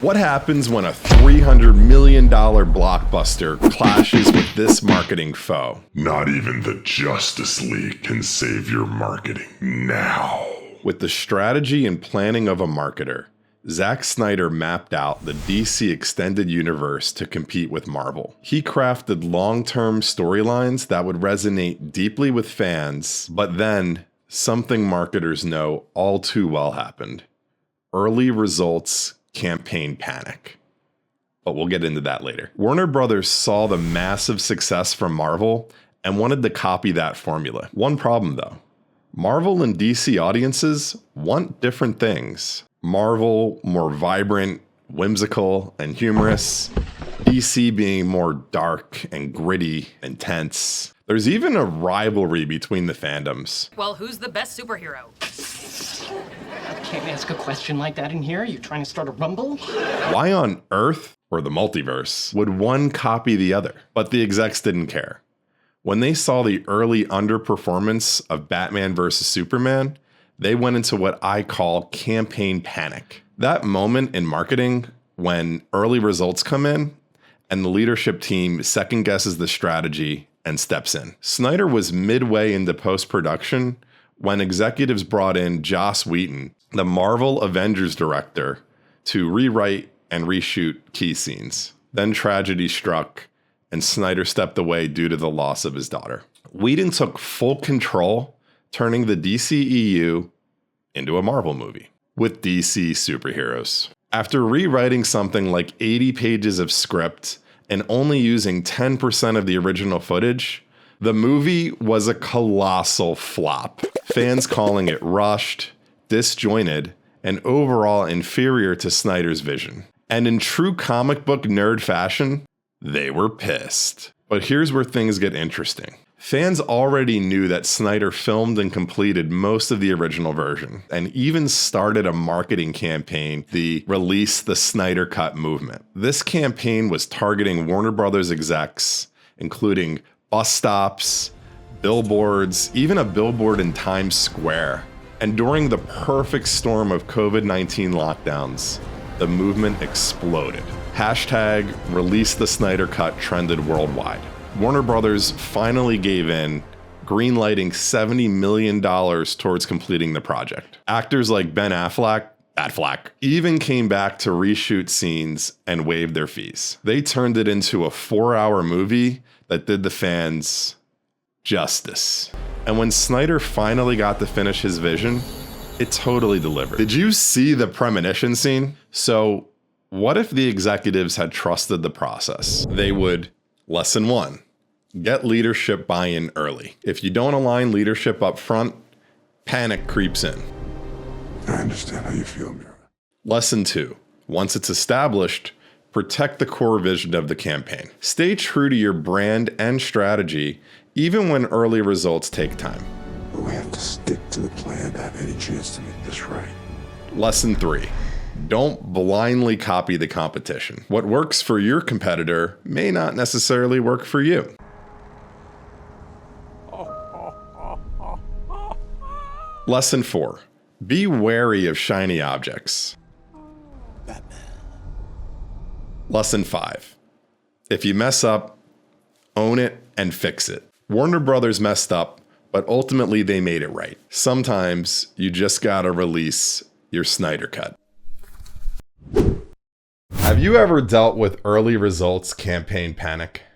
What happens when a $300 million blockbuster clashes with this marketing foe? Not even the Justice League can save your marketing now. With the strategy and planning of a marketer, Zack Snyder mapped out the DC extended universe to compete with Marvel. He crafted long-term storylines that would resonate deeply with fans, but then something marketers know all too well happened. Early results campaign panic. But we'll get into that later. Warner Brothers saw the massive success from Marvel and wanted to copy that formula. One problem though, Marvel and DC audiences want different things. Marvel, more vibrant, whimsical, and humorous. DC being more dark and gritty, intense. There's even a rivalry between the fandoms. Well, who's the best superhero? Can't ask a question like that in here. You trying to start a rumble? Why on earth, or the multiverse, would one copy the other? But the execs didn't care. When they saw the early underperformance of Batman vs. Superman, they went into what I call campaign panic. That moment in marketing when early results come in and the leadership team second guesses the strategy and steps in. Snyder was midway into post-production when executives brought in Joss Whedon, the Marvel Avengers director, to rewrite and reshoot key scenes. Then tragedy struck and Snyder stepped away due to the loss of his daughter. Whedon took full control, turning the DCEU into a Marvel movie with DC superheroes. After rewriting something like 80 pages of script and only using 10% of the original footage, the movie was a colossal flop. Fans calling it rushed, disjointed, and overall inferior to Snyder's vision. And in true comic book nerd fashion, they were pissed. But here's where things get interesting. Fans already knew that Snyder filmed and completed most of the original version, and even started a marketing campaign, the ReleaseTheSnyderCut movement. This campaign was targeting Warner Brothers execs, including bus stops, billboards, even a billboard in Times Square. And during the perfect storm of COVID-19 lockdowns, the movement exploded. Hashtag ReleaseTheSnyderCut trended worldwide. Warner Brothers finally gave in, greenlighting $70 million towards completing the project. Actors like Ben Affleck, even came back to reshoot scenes and waived their fees. They turned it into a 4-hour movie that did the fans justice. And when Snyder finally got to finish his vision, it totally delivered. Did you see the premonition scene? So what if the executives had trusted the process? They would, lesson 1, get leadership buy-in early. If you don't align leadership up front, panic creeps in. I understand how you feel, Mira. Lesson 2, once it's established, protect the core vision of the campaign. Stay true to your brand and strategy, even when early results take time. But we have to stick to the plan to have any chance to make this right. Lesson 3, don't blindly copy the competition. What works for your competitor may not necessarily work for you. Lesson 4, be wary of shiny objects. Lesson 5, if you mess up, own it and fix it. Warner Brothers messed up, but ultimately they made it right. Sometimes you just gotta release your Snyder Cut. Have you ever dealt with early results campaign panic?